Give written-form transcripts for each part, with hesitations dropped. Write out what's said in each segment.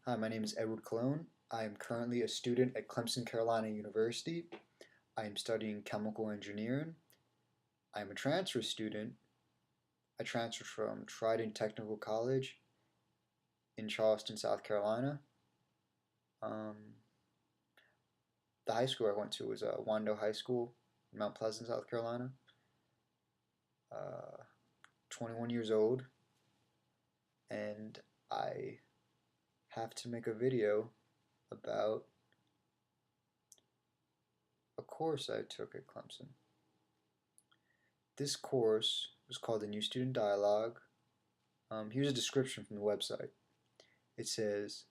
Hi, my name is Edward Cologne. I am currently a student at Clemson, Carolina University. I am studying chemical engineering. I am a transfer student. I transferred from Trident Technical College in Charleston, South Carolina. Um, the high school I went to was Wando High School in Mount Pleasant, South Carolina. Uh, 21 years old, and I have to make a video about a course I took at Clemson. This course was called the New Student Dialogue. Here's a description from the website. It says,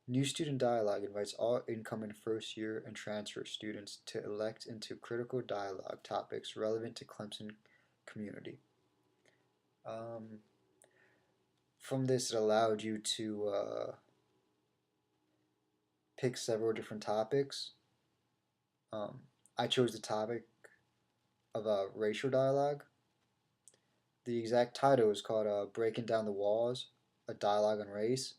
New Student Dialogue invites all incoming first year and transfer students to elect into critical dialogue topics relevant to Clemson community. Um, from this, it allowed you to pick several different topics. I chose the topic of racial dialogue. The exact title is called Breaking Down the Walls, a Dialogue on Race.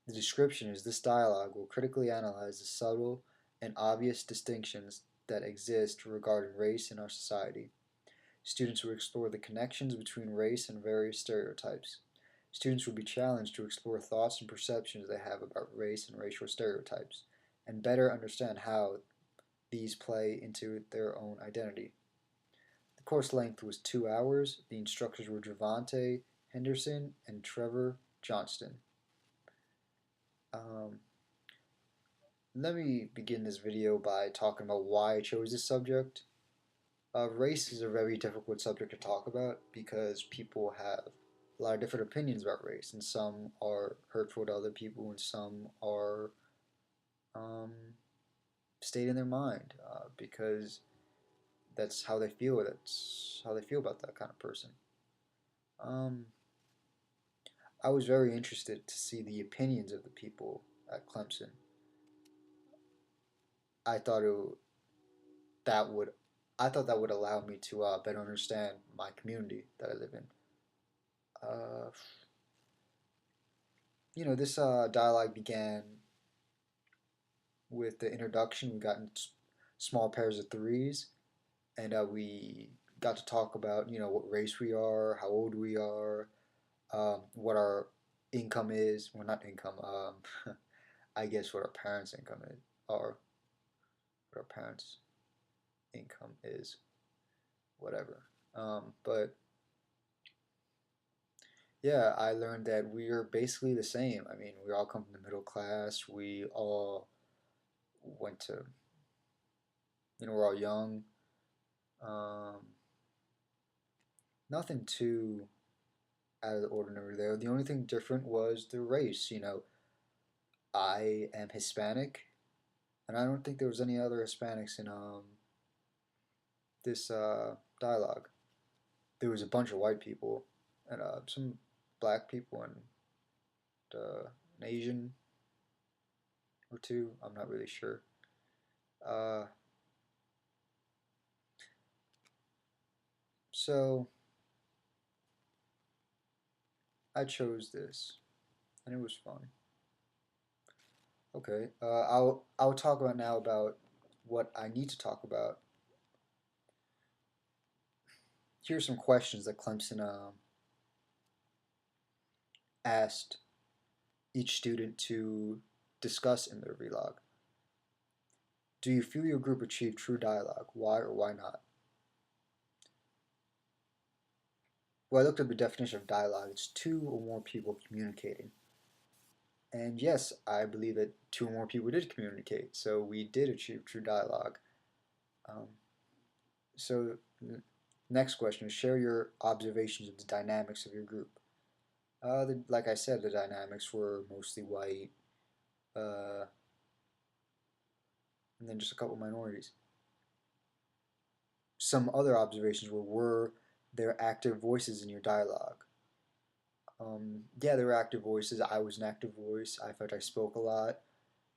The description is this dialogue will critically analyze the subtle and obvious distinctions that exist regarding race in our society. Students will explore the connections between race and various stereotypes. Students will be challenged to explore thoughts and perceptions they have about race and racial stereotypes, and better understand how these play into their own identity. The course length was 2 hours. The instructors were Javante Henderson and Trevor Johnston. Um, Let me begin this video by talking about why I chose this subject. Race is a very difficult subject to talk about because people have a lot of different opinions about race, and some are hurtful to other people, and some are um, stating their mind because that's how they feel. That's how they feel about that kind of person. Um, I was very interested to see the opinions of the people at Clemson. I thought that would I thought that would allow me to better understand my community that I live in. Uh, this dialogue began with the introduction. We got in small pairs of threes, and we got to talk about what race we are, how old we are, what our income is. Well, not income. I guess what our parents' income is, or what our parents' income is, whatever. But yeah, I learned that we are basically the same. I mean, we all come from the middle class. We all went to, we're all young. Um, Nothing too out of the ordinary there. The only thing different was the race. I am Hispanic, and I don't think there was any other Hispanics in this dialogue. There was a bunch of white people and some black people and an Asian or two. I'm not really sure. Uh, so I chose this, and it was fun. Okay, I'll talk about now about what I need to talk about. Here are some questions that Clemson asked each student to discuss in their vlog. Do you feel your group achieved true dialogue? Why or why not? Well, I looked up the definition of dialogue. It's two or more people communicating. And yes, I believe that two or more people did communicate, so we did achieve true dialogue. Um, so, next question is share your observations of the dynamics of your group. Like I said, the dynamics were mostly white, uh, and then just a couple minorities. Some other observations were there active voices in your dialogue? Yeah, there were active voices. I was an active voice. I felt I spoke a lot,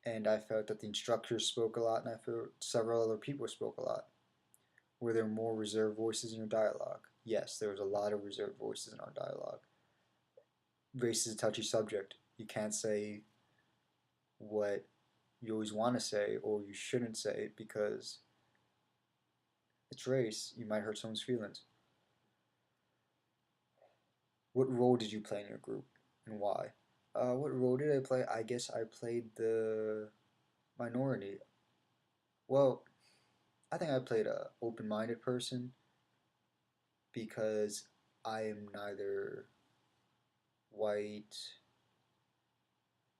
and I felt that the instructors spoke a lot, and I felt several other people spoke a lot. Were there more reserved voices in your dialogue? Yes, there was a lot of reserved voices in our dialogue. Race is a touchy subject. You can't say what you always want to say or you shouldn't say because it's race. You might hurt someone's feelings. What role did you play in your group and why? What role did I play? I guess I played the minority. Well, I think I played a open-minded person because I am neither white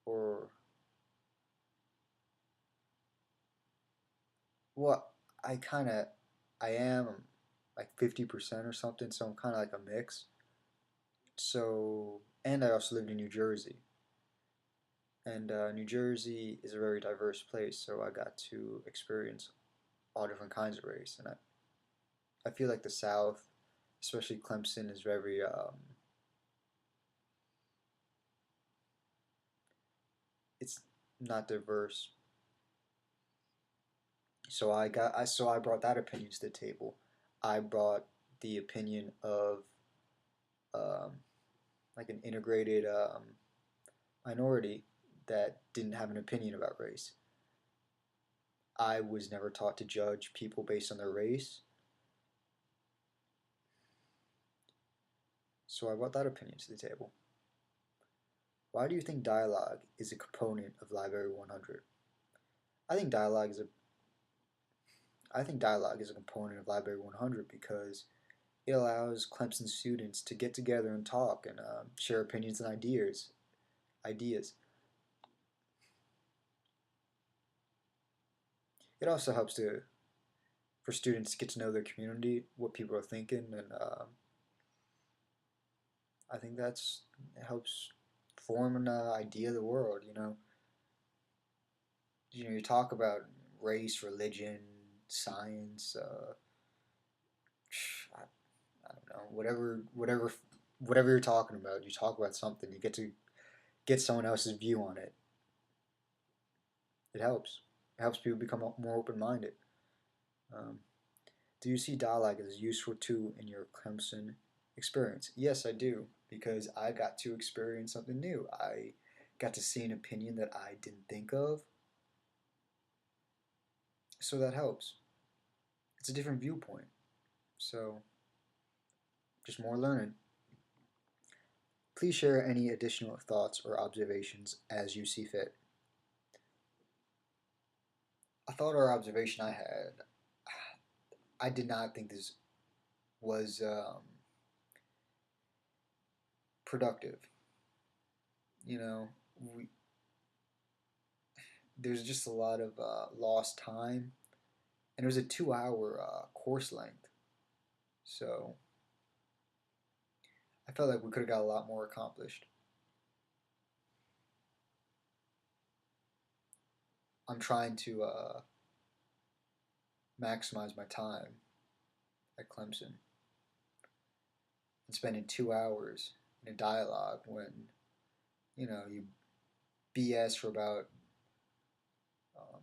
or well, I am like 50% or something, so I'm kind of like a mix. So, and I also lived in New Jersey, and New Jersey is a very diverse place, so I got to experience all different kinds of race, and I feel like the South, especially Clemson, is very it's not diverse. So I brought that opinion to the table. I brought the opinion of um, like an integrated minority that didn't have an opinion about race. I was never taught to judge people based on their race, so I brought that opinion to the table. Why do you think dialogue is a component of Library 100? I think dialogue is a I think dialogue is a component of Library 100 because it allows Clemson students to get together and talk and share opinions and Ideas. It also helps to for students to get to know their community, what people are thinking, and I think it helps form an idea of the world. You talk about race, religion, science. I, I don't know, whatever you're talking about. You talk about something. You get to get someone else's view on it. It helps. It helps people become more open-minded. Um, do you see dialogue as a useful tool in your Clemson experience? Yes, I do, because I got to experience something new. I got to see an opinion that I didn't think of, so that helps. It's a different viewpoint, so just more learning. Please share any additional thoughts or observations as you see fit. A thought or observation I had, I did not think this was productive. You know, we, there's just a lot of lost time, and it was a 2 hour course length. So I felt like we could have got a lot more accomplished. I'm trying to maximize my time at Clemson and spending 2 hours in a dialogue when you BS for about um,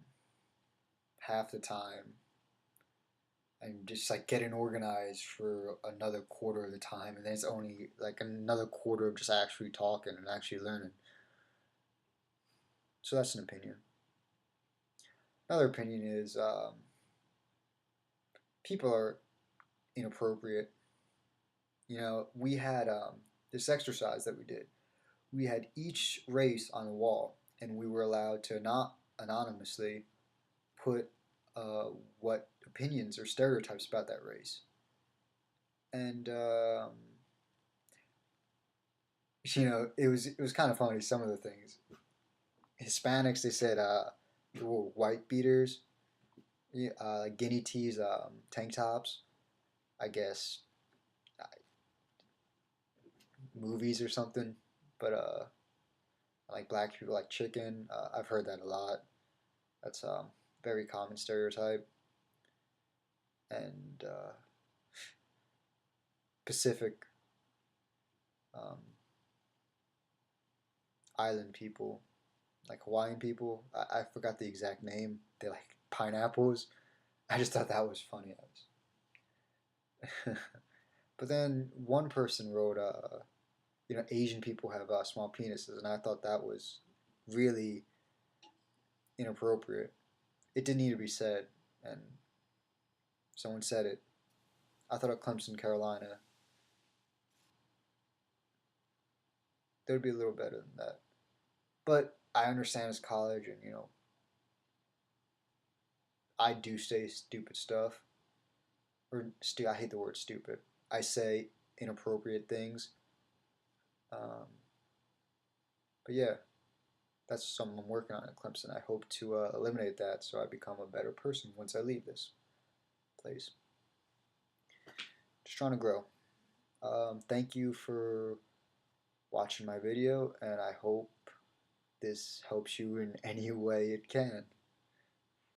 half the time and just like getting organized for another quarter of the time, and then it's only like another quarter of just actually talking and actually learning. So that's an opinion. Another opinion is people are inappropriate. We had this exercise that we did. We had each race on a wall, and we were allowed to not anonymously put uh, what opinions or stereotypes about that race. And it was kind of funny. Some of the things Hispanics, they said were white beaters, yeah, like guinea tees, tank tops. I guess movies or something. But like black people like chicken. I've heard that a lot. That's very common stereotype. And Pacific um, island people, like Hawaiian people. I forgot the exact name. They like pineapples. I just thought that was funny. But then one person wrote, Asian people have small penises, and I thought that was really inappropriate. It didn't need to be said, and someone said it. I thought at Clemson, Carolina, they would be a little better than that. But I understand it's college, and I do say stupid stuff, or I hate the word stupid. I say inappropriate things. Um, but yeah, that's something I'm working on at Clemson. I hope to eliminate that so I become a better person once I leave this place. Just trying to grow. Thank you for watching my video, and I hope this helps you in any way it can.